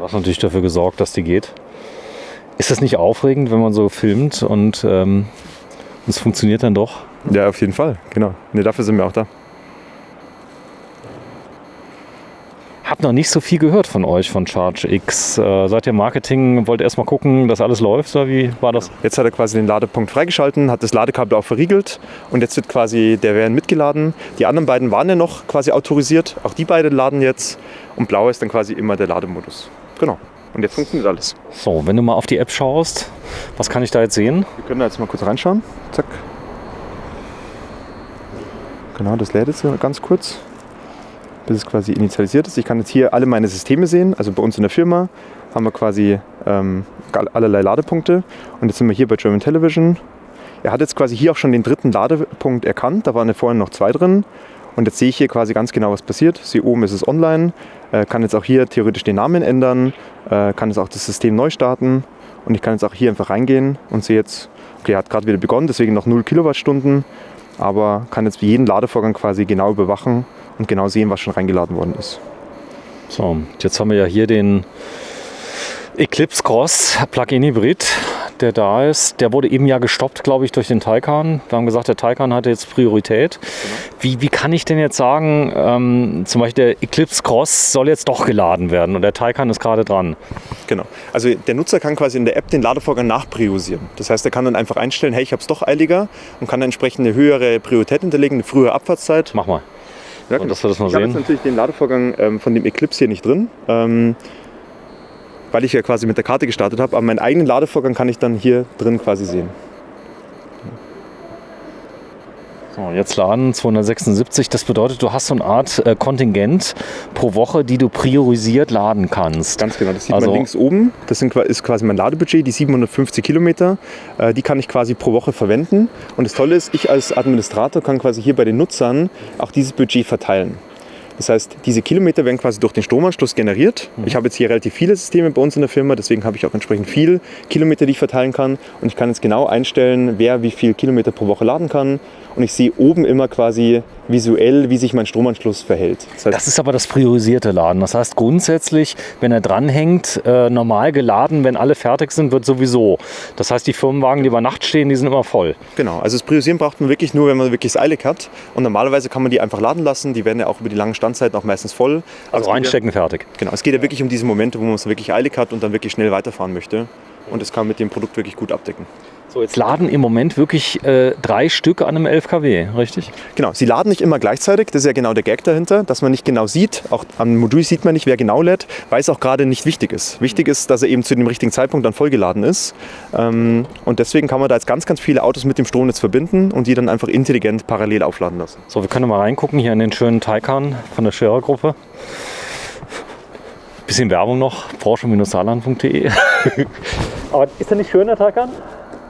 du hast natürlich dafür gesorgt, dass die geht. Ist das nicht aufregend, wenn man so filmt und Das funktioniert dann doch. Ja, auf jeden Fall, genau. Ne, dafür sind wir auch da. Hab noch nicht so viel gehört von euch, von ChargeX. Seid ihr Marketing, wollt erst mal gucken, dass alles läuft, oder wie war das? Jetzt hat er quasi den Ladepunkt freigeschalten, hat das Ladekabel auch verriegelt und jetzt wird quasi der Van mitgeladen. Die anderen beiden waren ja noch quasi autorisiert, auch die beiden laden jetzt und blau ist dann quasi immer der Lademodus. Genau. Und jetzt funktioniert alles. So, wenn du mal auf die App schaust, was kann ich da jetzt sehen? Wir können da jetzt mal kurz reinschauen. Zack. Genau, das lädt jetzt ganz kurz, bis es quasi initialisiert ist. Ich kann jetzt hier alle meine Systeme sehen. Also bei uns in der Firma haben wir quasi allerlei Ladepunkte. Und jetzt sind wir hier bei German Television. Er hat jetzt quasi hier auch schon den dritten Ladepunkt erkannt. Da waren ja vorhin noch 2 drin. Und jetzt sehe ich hier quasi ganz genau, was passiert. Hier oben ist es online. Kann jetzt auch hier theoretisch den Namen ändern. Kann jetzt auch das System neu starten. Und ich kann jetzt auch hier einfach reingehen und sehe jetzt, okay, er hat gerade wieder begonnen, deswegen noch 0 Kilowattstunden. Aber kann jetzt jeden Ladevorgang quasi genau überwachen und genau sehen, was schon reingeladen worden ist. So, jetzt haben wir ja hier den Eclipse Cross Plug-in Hybrid, der da ist. Der wurde eben ja gestoppt, glaube ich, durch den Taycan. Wir haben gesagt, der Taycan hatte jetzt Priorität. Genau. Wie kann ich denn jetzt sagen, zum Beispiel der Eclipse Cross soll jetzt doch geladen werden und der Taycan ist gerade dran? Genau. Also der Nutzer kann quasi in der App den Ladevorgang nachpriorisieren. Das heißt, er kann dann einfach einstellen, hey, ich habe es doch eiliger und kann dann entsprechend eine höhere Priorität hinterlegen, eine frühere Abfahrtszeit. Mach mal. Ja, so, dass wir das mal ich sehen. habe jetzt natürlich den Ladevorgang von dem Eclipse hier nicht drin, weil ich ja quasi mit der Karte gestartet habe. Aber meinen eigenen Ladevorgang kann ich dann hier drin quasi sehen. So, jetzt laden 276. Das bedeutet, du hast so eine Art Kontingent pro Woche, die du priorisiert laden kannst. Ganz genau, das sieht man links oben. Das ist quasi mein Ladebudget, die 750 Kilometer. Die kann ich quasi pro Woche verwenden. Und das Tolle ist, ich als Administrator kann quasi hier bei den Nutzern auch dieses Budget verteilen. Das heißt, diese Kilometer werden quasi durch den Stromanschluss generiert. Ich habe jetzt hier relativ viele Systeme bei uns in der Firma, deswegen habe ich auch entsprechend viel Kilometer, die ich verteilen kann. Und ich kann jetzt genau einstellen, wer wie viel Kilometer pro Woche laden kann. Und ich sehe oben immer quasi visuell, wie sich mein Stromanschluss verhält. Das ist aber das priorisierte Laden. Das heißt grundsätzlich, wenn er dranhängt, normal geladen, wenn alle fertig sind, wird sowieso. Das heißt, die Firmenwagen, die über Nacht stehen, die sind immer voll. Genau, also das Priorisieren braucht man wirklich nur, wenn man wirklich es eilig hat. Und normalerweise kann man die einfach laden lassen. Die werden ja auch über die langen Standzeiten auch meistens voll. Also reinstecken, fertig. Genau, es geht ja wirklich um diese Momente, wo man es wirklich eilig hat und dann wirklich schnell weiterfahren möchte. Und das kann man mit dem Produkt wirklich gut abdecken. So, jetzt laden im Moment wirklich 3 Stück an einem 11 kW, richtig? Genau, sie laden nicht immer gleichzeitig, das ist ja genau der Gag dahinter, dass man nicht genau sieht, auch am Modul sieht man nicht, wer genau lädt, weil es auch gerade nicht wichtig ist. Wichtig ist, dass er eben zu dem richtigen Zeitpunkt dann vollgeladen ist. Und deswegen kann man da jetzt ganz, ganz viele Autos mit dem Stromnetz verbinden und die dann einfach intelligent parallel aufladen lassen. So, wir können mal reingucken hier in den schönen Taycan von der Scherer-Gruppe. Bisschen Werbung noch, porsche-saarland.de. Aber ist der nicht schön, der Taycan?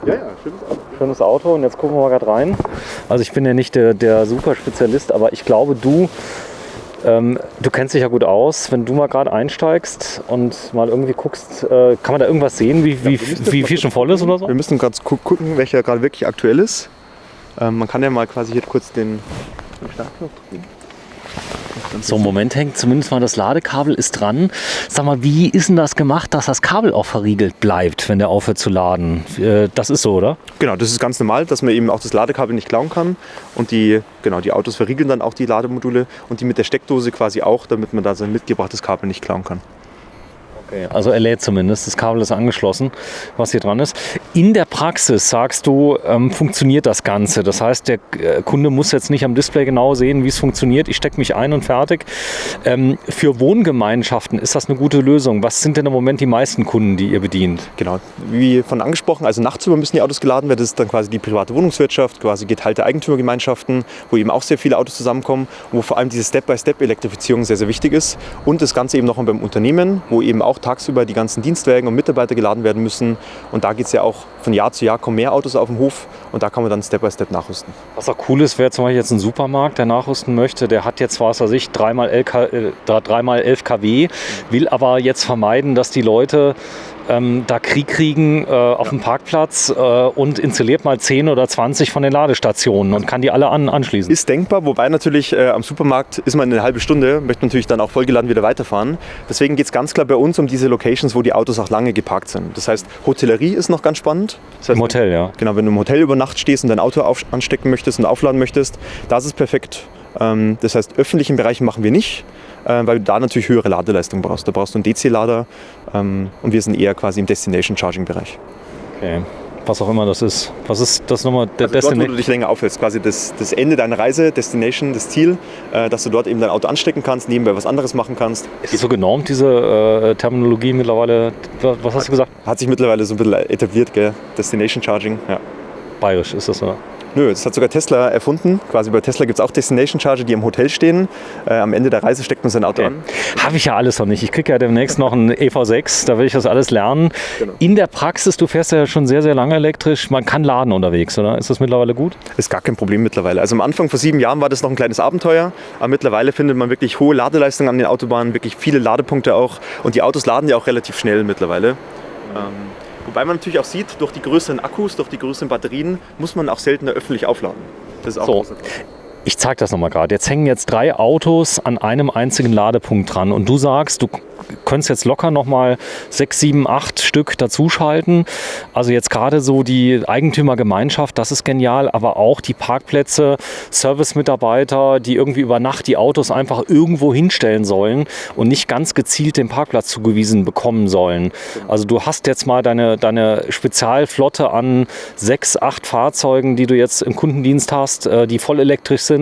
Ja, schönes Auto. Schönes Auto und jetzt gucken wir mal gerade rein. Also ich bin ja nicht der Superspezialist, aber ich glaube, du kennst dich ja gut aus. Wenn du mal gerade einsteigst und mal irgendwie guckst, kann man da irgendwas sehen, wie viel schon voll ist oder so? Wir müssen gerade gucken, welcher gerade wirklich aktuell ist. Man kann ja mal quasi hier kurz den Startknopf drücken. So, im Moment hängt zumindest mal das Ladekabel ist dran. Sag mal, wie ist denn das gemacht, dass das Kabel auch verriegelt bleibt, wenn der aufhört zu laden? Das ist so, oder? Genau, das ist ganz normal, dass man eben auch das Ladekabel nicht klauen kann. Und die Autos verriegeln dann auch die Lademodule und die mit der Steckdose quasi auch, damit man da sein mitgebrachtes Kabel nicht klauen kann. Okay, also er lädt zumindest, das Kabel ist angeschlossen, was hier dran ist. In der Praxis, sagst du, funktioniert das Ganze. Das heißt, der Kunde muss jetzt nicht am Display genau sehen, wie es funktioniert. Ich stecke mich ein und fertig. Für Wohngemeinschaften ist das eine gute Lösung. Was sind denn im Moment die meisten Kunden, die ihr bedient? Genau, wie von angesprochen, also nachts über müssen die Autos geladen werden. Das ist dann quasi die private Wohnungswirtschaft, quasi geteilte Eigentümergemeinschaften, wo eben auch sehr viele Autos zusammenkommen, wo vor allem diese Step-by-Step-Elektrifizierung sehr, sehr wichtig ist. Und das Ganze eben noch beim Unternehmen, wo eben auch tagsüber die ganzen Dienstwagen und Mitarbeiter geladen werden müssen. Und da geht es ja auch von Jahr zu Jahr, kommen mehr Autos auf den Hof und da kann man dann Step by Step nachrüsten. Was auch cool ist, wäre zum Beispiel jetzt ein Supermarkt, der nachrüsten möchte, der hat jetzt, was weiß ich, 3x11 kW, will aber jetzt vermeiden, dass die Leute da Krieg kriegen auf dem Parkplatz und installiert mal 10 oder 20 von den Ladestationen und kann die alle anschließen. Ist denkbar, wobei natürlich am Supermarkt ist man eine halbe Stunde, möchte natürlich dann auch vollgeladen wieder weiterfahren. Deswegen geht es ganz klar bei uns um diese Locations, wo die Autos auch lange geparkt sind. Das heißt, Hotellerie ist noch ganz spannend. Das heißt, im Hotel, ja. Genau, wenn du im Hotel über Nacht stehst und dein Auto anstecken möchtest und aufladen möchtest, da ist es perfekt. Das heißt, öffentlichen Bereichen machen wir nicht, weil du da natürlich höhere Ladeleistung brauchst. Da brauchst du einen DC-Lader und wir sind eher quasi im Destination-Charging-Bereich. Okay. Was auch immer das ist. Was ist das nochmal? Dort, wo du dich länger aufhältst, quasi das Ende deiner Reise, Destination, das Ziel, dass du dort eben dein Auto anstecken kannst, nebenbei was anderes machen kannst. Ist so genormt, diese Terminologie mittlerweile? Was hast du gesagt? Hat sich mittlerweile so ein bisschen etabliert, gell? Destination Charging, ja. Bayerisch ist das, oder? Nö, das hat sogar Tesla erfunden. Quasi bei Tesla gibt es auch Destination Charger, die im Hotel stehen. Am Ende der Reise steckt man sein Auto an. Habe ich ja alles noch nicht. Ich kriege ja demnächst noch einen EV6, da will ich das alles lernen. Genau. In der Praxis, du fährst ja schon sehr, sehr lange elektrisch, man kann laden unterwegs, oder? Ist das mittlerweile gut? Ist gar kein Problem mittlerweile. Also am Anfang vor 7 Jahren war das noch ein kleines Abenteuer, aber mittlerweile findet man wirklich hohe Ladeleistungen an den Autobahnen, wirklich viele Ladepunkte auch und die Autos laden ja auch relativ schnell mittlerweile. Wobei man natürlich auch sieht, durch die größeren Akkus, durch die größeren Batterien muss man auch seltener öffentlich aufladen. Das ist auch so. Ich zeige das nochmal gerade. Jetzt hängen jetzt 3 Autos an einem einzigen Ladepunkt dran und du sagst, du könntest jetzt locker nochmal 6, 7, 8 Stück dazuschalten. Also jetzt gerade so die Eigentümergemeinschaft, das ist genial, aber auch die Parkplätze, Servicemitarbeiter, die irgendwie über Nacht die Autos einfach irgendwo hinstellen sollen und nicht ganz gezielt den Parkplatz zugewiesen bekommen sollen. Also du hast jetzt mal deine Spezialflotte an 6, 8 Fahrzeugen, die du jetzt im Kundendienst hast, die voll elektrisch sind.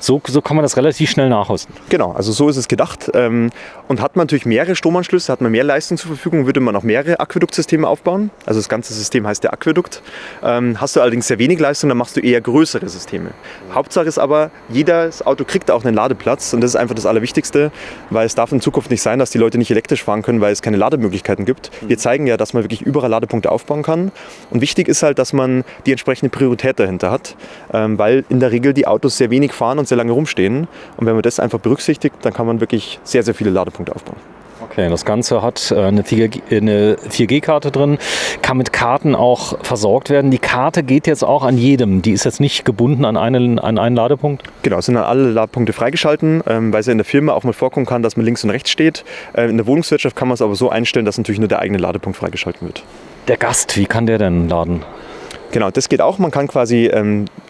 So kann man das relativ schnell nachrüsten. Genau, also so ist es gedacht. Und hat man natürlich mehrere Stromanschlüsse, hat man mehr Leistung zur Verfügung, würde man auch mehrere Aquäduktsysteme aufbauen. Also das ganze System heißt der Aquädukt. Hast du allerdings sehr wenig Leistung, dann machst du eher größere Systeme. Hauptsache ist aber, jedes Auto kriegt auch einen Ladeplatz und das ist einfach das Allerwichtigste, weil es darf in Zukunft nicht sein, dass die Leute nicht elektrisch fahren können, weil es keine Lademöglichkeiten gibt. Wir zeigen ja, dass man wirklich überall Ladepunkte aufbauen kann. Und wichtig ist halt, dass man die entsprechende Priorität dahinter hat, weil in der Regel die Autos sehr wenig fahren und sehr lange rumstehen. Und wenn man das einfach berücksichtigt, dann kann man wirklich sehr, sehr viele Ladepunkte aufbauen. Okay, das Ganze hat eine 4G-Karte drin, kann mit Karten auch versorgt werden. Die Karte geht jetzt auch an jedem, die ist jetzt nicht gebunden an einen Ladepunkt? Genau, es sind dann alle Ladepunkte freigeschalten, weil es ja in der Firma auch mal vorkommen kann, dass man links und rechts steht. In der Wohnungswirtschaft kann man es aber so einstellen, dass natürlich nur der eigene Ladepunkt freigeschalten wird. Der Gast, wie kann der denn laden? Genau, das geht auch. Man kann quasi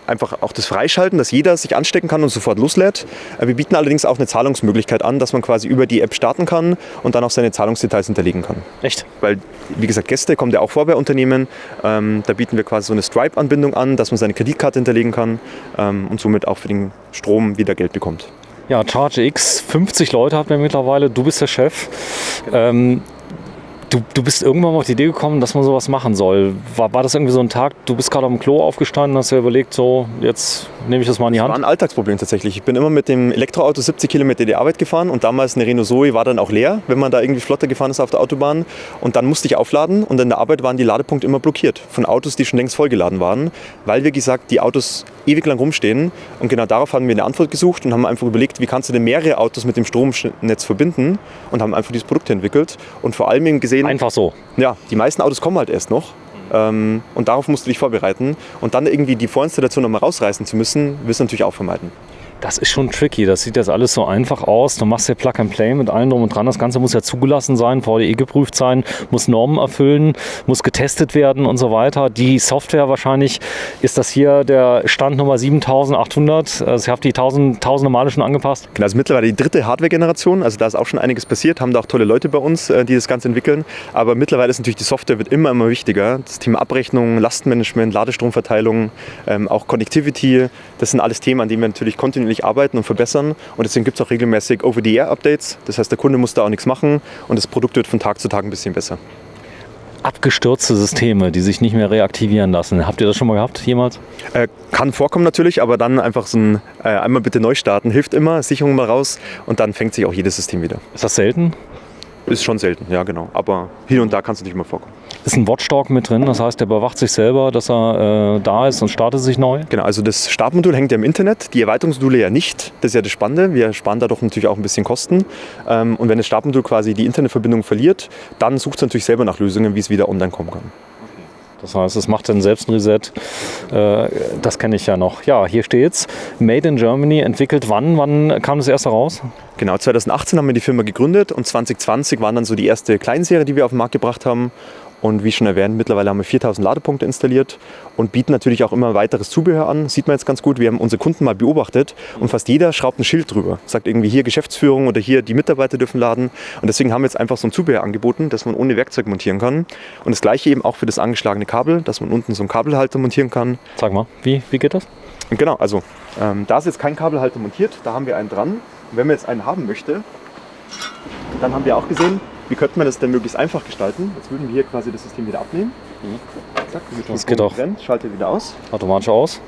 einfach auch das freischalten, dass jeder sich anstecken kann und sofort loslädt. Wir bieten allerdings auch eine Zahlungsmöglichkeit an, dass man quasi über die App starten kann und dann auch seine Zahlungsdetails hinterlegen kann. Echt? Weil, wie gesagt, Gäste kommt ja auch vor bei Unternehmen. Da bieten wir quasi so eine Stripe-Anbindung an, dass man seine Kreditkarte hinterlegen kann und somit auch für den Strom wieder Geld bekommt. Ja, ChargeX, 50 Leute hat man mittlerweile, du bist der Chef. Du bist irgendwann mal auf die Idee gekommen, dass man sowas machen soll. War das irgendwie so ein Tag, du bist gerade am Klo aufgestanden, hast dir überlegt, so, jetzt nehme ich das mal in die Hand? Das war ein Alltagsproblem tatsächlich. Ich bin immer mit dem Elektroauto 70 Kilometer in die Arbeit gefahren und damals eine Renault Zoe war dann auch leer, wenn man da irgendwie flotter gefahren ist auf der Autobahn. Und dann musste ich aufladen und in der Arbeit waren die Ladepunkte immer blockiert von Autos, die schon längst vollgeladen waren, weil, wie gesagt, die Autos ewig lang rumstehen. Und genau darauf haben wir eine Antwort gesucht und haben einfach überlegt, wie kannst du denn mehrere Autos mit dem Stromnetz verbinden und haben einfach dieses Produkt entwickelt und vor allem eben gesehen... Einfach so? Ja, die meisten Autos kommen halt erst noch. Und darauf musst du dich vorbereiten. Und dann irgendwie die Vorinstallation nochmal rausreißen zu müssen, willst du natürlich auch vermeiden. Das ist schon tricky. Das sieht jetzt alles so einfach aus. Du machst ja Plug and Play mit allem drum und dran. Das Ganze muss ja zugelassen sein, VDE geprüft sein, muss Normen erfüllen, muss getestet werden und so weiter. Die Software wahrscheinlich, ist das hier der Stand Nummer 7800. Also ich habe die tausende Male schon angepasst. Genau, also mittlerweile die 3. Hardware-Generation. Also da ist auch schon einiges passiert. Haben da auch tolle Leute bei uns, die das Ganze entwickeln. Aber mittlerweile ist natürlich die Software wird immer wichtiger. Das Thema Abrechnung, Lastenmanagement, Ladestromverteilung, auch Connectivity. Das sind alles Themen, an denen wir natürlich kontinuierlich arbeiten und verbessern. Und deswegen gibt es auch regelmäßig Over-the-Air-Updates. Das heißt, der Kunde muss da auch nichts machen und das Produkt wird von Tag zu Tag ein bisschen besser. Abgestürzte Systeme, die sich nicht mehr reaktivieren lassen. Habt ihr das schon mal gehabt, jemals? Kann vorkommen natürlich, aber dann einfach so ein einmal bitte neu starten, hilft immer, Sicherung mal raus und dann fängt sich auch jedes System wieder. Ist das selten? Ist schon selten, ja genau. Aber hin und da kann es natürlich mal vorkommen. Ist ein Watchdog mit drin, das heißt, der überwacht sich selber, dass er da ist und startet sich neu? Genau, also das Startmodul hängt ja im Internet, die Erweiterungsmodule ja nicht. Das ist ja das Spannende. Wir sparen dadurch natürlich auch ein bisschen Kosten. Und wenn das Startmodul quasi die Internetverbindung verliert, dann sucht es natürlich selber nach Lösungen, wie es wieder online kommen kann. Das heißt, es macht dann selbst ein Reset. Das kenne ich ja noch. Ja, hier steht's. Made in Germany, entwickelt wann? Wann kam das erste raus? Genau, 2018 haben wir die Firma gegründet und 2020 waren dann so die erste Kleinserie, die wir auf den Markt gebracht haben. Und wie schon erwähnt, mittlerweile haben wir 4000 Ladepunkte installiert und bieten natürlich auch immer weiteres Zubehör an. Sieht man jetzt ganz gut. Wir haben unsere Kunden mal beobachtet und fast jeder schraubt ein Schild drüber. Sagt irgendwie hier Geschäftsführung oder hier die Mitarbeiter dürfen laden. Und deswegen haben wir jetzt einfach so ein Zubehör angeboten, das man ohne Werkzeug montieren kann. Und das gleiche eben auch für das angeschlagene Kabel, dass man unten so einen Kabelhalter montieren kann. Sag mal, wie geht das? Und genau, also da ist jetzt kein Kabelhalter montiert, da haben wir einen dran. Und wenn man jetzt einen haben möchte, dann haben wir auch gesehen, wie könnte man das denn möglichst einfach gestalten? Jetzt würden wir hier quasi das System wieder abnehmen. Zack, das geht auch. Schaltet wieder aus. Automatisch aus.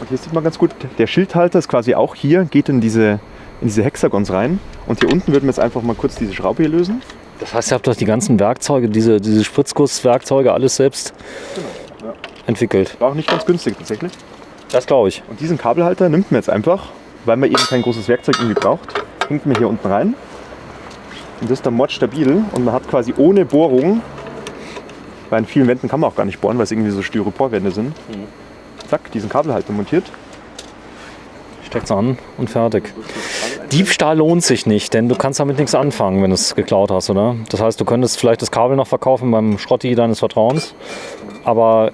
Und hier sieht man ganz gut, der Schildhalter ist quasi auch hier, geht in diese Hexagons rein. Und hier unten würden wir jetzt einfach mal kurz diese Schraube hier lösen. Das heißt, ihr habt doch die ganzen Werkzeuge, diese Spritzgusswerkzeuge, alles selbst entwickelt. War auch nicht ganz günstig tatsächlich. Das glaube ich. Und diesen Kabelhalter nimmt man jetzt einfach, weil man eben kein großes Werkzeug irgendwie braucht, hängt man hier unten rein. Und das ist dann mordstabil und man hat quasi ohne Bohrung, weil in vielen Wänden kann man auch gar nicht bohren, weil es irgendwie so Styroporwände sind. Zack, diesen Kabelhalter montiert. Steckt's an und fertig. Diebstahl lohnt sich nicht, denn du kannst damit nichts anfangen, wenn du es geklaut hast, oder? Das heißt, du könntest vielleicht das Kabel noch verkaufen beim Schrotti deines Vertrauens, aber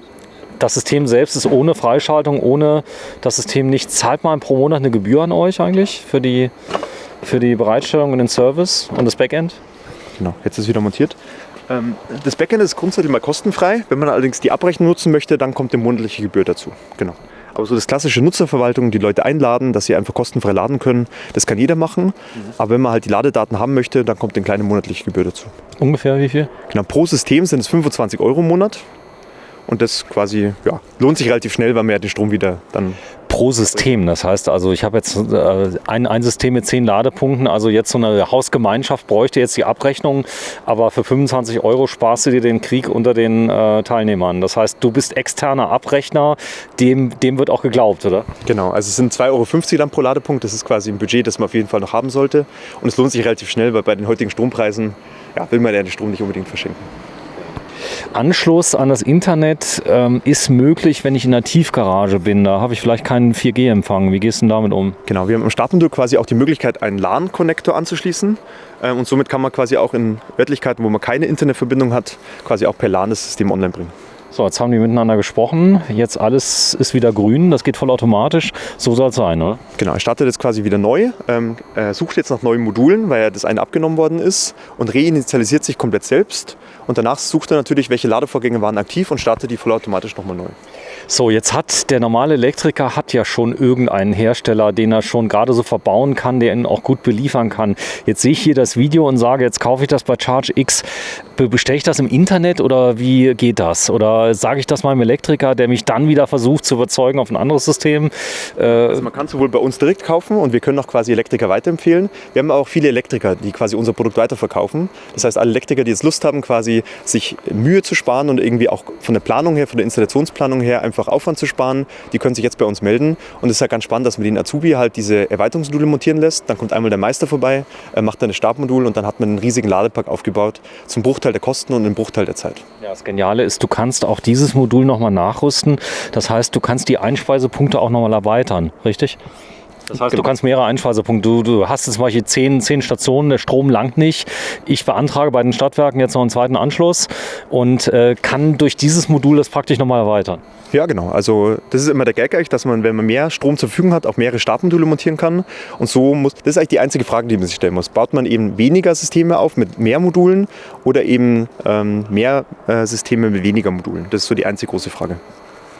das System selbst ist ohne Freischaltung, ohne das System nicht. Zahlt man pro Monat eine Gebühr an euch eigentlich für die Bereitstellung und den Service und das Backend? Genau, jetzt ist es wieder montiert. Das Backend ist grundsätzlich mal kostenfrei. Wenn man allerdings die Abrechnung nutzen möchte, dann kommt eine monatliche Gebühr dazu. Genau. Aber so das klassische Nutzerverwaltung, die Leute einladen, dass sie einfach kostenfrei laden können, das kann jeder machen. Aber wenn man halt die Ladedaten haben möchte, dann kommt eine kleine monatliche Gebühr dazu. Ungefähr wie viel? Genau, pro System sind es 25 € im Monat. Und das quasi, lohnt sich relativ schnell, weil man ja den Strom wieder dann... Pro System, das heißt also, ich habe jetzt ein System mit 10 Ladepunkten, also jetzt so eine Hausgemeinschaft bräuchte jetzt die Abrechnung, aber für 25 € sparst du dir den Krieg unter den Teilnehmern. Das heißt, du bist externer Abrechner, dem wird auch geglaubt, oder? Genau, also es sind 2,50 € dann pro Ladepunkt, das ist quasi ein Budget, das man auf jeden Fall noch haben sollte. Und es lohnt sich relativ schnell, weil bei den heutigen Strompreisen will man ja den Strom nicht unbedingt verschenken. Anschluss an das Internet ist möglich, wenn ich in der Tiefgarage bin. Da habe ich vielleicht keinen 4G-Empfang. Wie gehst du denn damit um? Genau, wir haben im Startmodul quasi auch die Möglichkeit, einen LAN-Konnektor anzuschließen. Und somit kann man quasi auch in Örtlichkeiten, wo man keine Internetverbindung hat, quasi auch per LAN das System online bringen. So, jetzt haben die miteinander gesprochen. Jetzt alles ist wieder grün. Das geht vollautomatisch. So soll es sein, oder? Genau, er startet jetzt quasi wieder neu, sucht jetzt nach neuen Modulen, weil ja das eine abgenommen worden ist und reinitialisiert sich komplett selbst. Und danach sucht er natürlich, welche Ladevorgänge waren aktiv und startet die vollautomatisch nochmal neu. So, jetzt hat der normale Elektriker ja schon irgendeinen Hersteller, den er schon gerade so verbauen kann, der ihn auch gut beliefern kann. Jetzt sehe ich hier das Video und sage, jetzt kaufe ich das bei ChargeX. Bestelle ich das im Internet oder wie geht das? Oder sage ich das meinem Elektriker, der mich dann wieder versucht zu überzeugen auf ein anderes System? Also man kann sowohl bei uns direkt kaufen und wir können auch quasi Elektriker weiterempfehlen. Wir haben auch viele Elektriker, die quasi unser Produkt weiterverkaufen. Das heißt, alle Elektriker, die jetzt Lust haben, quasi sich Mühe zu sparen und irgendwie auch von der Planung her, von der Installationsplanung her einfach Aufwand zu sparen, die können sich jetzt bei uns melden. Und es ist halt ganz spannend, dass man den Azubi halt diese Erweiterungsmodule montieren lässt. Dann kommt einmal der Meister vorbei, macht dann das Startmodul und dann hat man einen riesigen Ladepark aufgebaut zum Bruchteil der Kosten und im Bruchteil der Zeit. Ja, das Geniale ist, du kannst auch dieses Modul nochmal nachrüsten. Das heißt, du kannst die Einspeisepunkte auch nochmal erweitern, richtig? Das heißt, du kannst mehrere Einspeisepunkte. Du hast jetzt zum Beispiel 10 Stationen, der Strom langt nicht. Ich beantrage bei den Stadtwerken jetzt noch einen zweiten Anschluss und kann durch dieses Modul das praktisch nochmal erweitern. Ja, genau. Also das ist immer der Gag eigentlich, dass man, wenn man mehr Strom zur Verfügung hat, auch mehrere Startmodule montieren kann. Und so das ist eigentlich die einzige Frage, die man sich stellen muss. Baut man eben weniger Systeme auf mit mehr Modulen oder eben mehr Systeme mit weniger Modulen? Das ist so die einzige große Frage.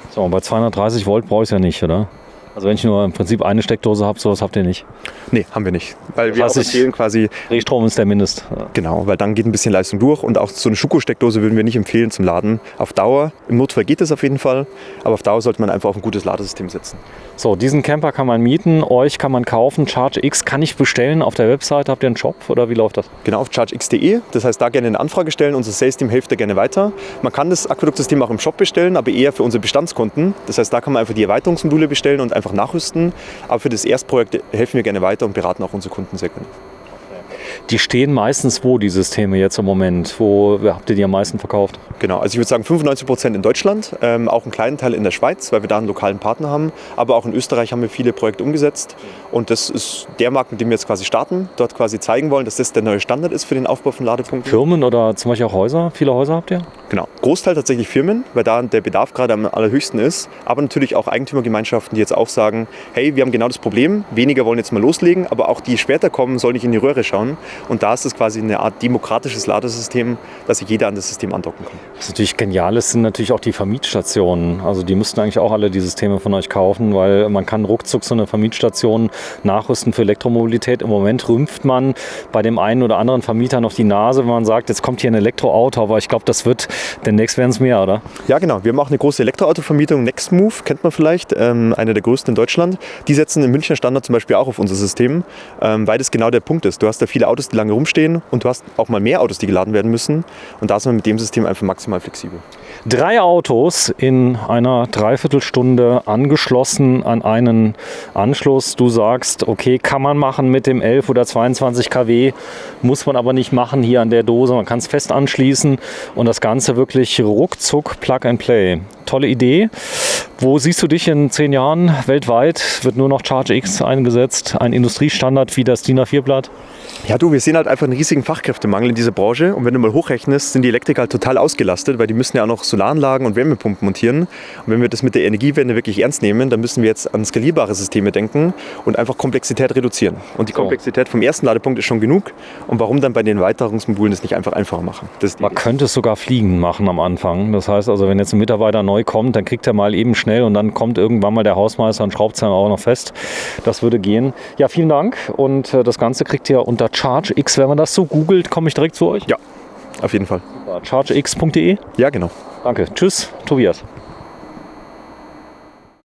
So, bei 230 Volt brauche ich es ja nicht, oder? Also wenn ich nur im Prinzip eine Steckdose habe, sowas habt ihr nicht? Nee, haben wir nicht. Weil wir Das auch heißt, empfehlen quasi, Drehstrom ist der Mindest. genau, weil dann geht ein bisschen Leistung durch und auch so eine Schuko-Steckdose würden wir nicht empfehlen zum Laden. Auf Dauer, im Notfall geht das auf jeden Fall, aber auf Dauer sollte man einfach auf ein gutes Ladesystem setzen. So, diesen Camper kann man mieten, euch kann man kaufen. ChargeX kann ich bestellen auf der Website. Habt ihr einen Shop oder wie läuft das? Genau, auf chargex.de. Das heißt, da gerne eine Anfrage stellen. Unser Sales-Team hilft da gerne weiter. Man kann das Aquäduktsystem auch im Shop bestellen, aber eher für unsere Bestandskunden. Das heißt, da kann man einfach die Erweiterungsmodule bestellen und einfach nachrüsten. Aber für das Erstprojekt helfen wir gerne weiter und beraten auch unsere Kunden sehr gerne. Die stehen meistens wo, die Systeme jetzt im Moment? Wo habt ihr die am meisten verkauft? Genau, also ich würde sagen 95% in Deutschland, auch einen kleinen Teil in der Schweiz, weil wir da einen lokalen Partner haben. Aber auch in Österreich haben wir viele Projekte umgesetzt. Und das ist der Markt, mit dem wir jetzt quasi starten, dort quasi zeigen wollen, dass das der neue Standard ist für den Aufbau von Ladepunkten. Firmen oder zum Beispiel auch Häuser? Viele Häuser habt ihr? Genau, Großteil tatsächlich Firmen, weil da der Bedarf gerade am allerhöchsten ist. Aber natürlich auch Eigentümergemeinschaften, die jetzt auch sagen, hey, wir haben genau das Problem, weniger wollen jetzt mal loslegen, aber auch die später kommen, sollen nicht in die Röhre schauen. Und da ist es quasi eine Art demokratisches Ladesystem, dass sich jeder an das System andocken kann. Was natürlich genial ist, sind natürlich auch die Vermietstationen. Also die müssten eigentlich auch alle die Systeme von euch kaufen, weil man kann ruckzuck so eine Vermietstation nachrüsten für Elektromobilität. Im Moment rümpft man bei dem einen oder anderen Vermieter noch die Nase, wenn man sagt, jetzt kommt hier ein Elektroauto, aber ich glaube, das wird, demnächst werden es mehr, oder? Ja, genau. Wir haben auch eine große Elektroautovermietung, Nextmove, kennt man vielleicht, eine der größten in Deutschland. Die setzen im Münchner Standard zum Beispiel auch auf unser System, weil das genau der Punkt ist. Du hast da viele Autos, die lange rumstehen und du hast auch mal mehr Autos, die geladen werden müssen. Und da ist man mit dem System einfach maximal flexibel. 3 Autos in einer Dreiviertelstunde angeschlossen an einen Anschluss. Du sagst, okay, kann man machen mit dem 11 oder 22 kW, muss man aber nicht machen hier an der Dose. Man kann es fest anschließen und das Ganze wirklich ruckzuck Plug and Play. Tolle Idee. Wo siehst du dich in 10 Jahren? Weltweit wird nur noch ChargeX eingesetzt, ein Industriestandard wie das DIN A4-Blatt? Ja, du, wir sehen halt einfach einen riesigen Fachkräftemangel in dieser Branche. Und wenn du mal hochrechnest, sind die Elektriker halt total ausgelastet, weil die müssen ja auch noch Solaranlagen und Wärmepumpen montieren. Und wenn wir das mit der Energiewende wirklich ernst nehmen, dann müssen wir jetzt an skalierbare Systeme denken und einfach Komplexität reduzieren. Und die Komplexität vom ersten Ladepunkt ist schon genug. Und warum dann bei den Erweiterungsmodulen das nicht einfach einfacher machen? Man könnte es sogar fliegen machen am Anfang. Das heißt also, wenn jetzt ein Mitarbeiter neu kommt, dann kriegt er mal eben schnell und dann kommt irgendwann mal der Hausmeister und schraubt es dann auch noch fest. Das würde gehen. Ja, vielen Dank. Und das Ganze kriegt ihr unter ChargeX. Wenn man das so googelt, komme ich direkt zu euch? Ja, auf jeden Fall. ChargeX.de? Ja, genau. Danke. Tschüss, Tobias.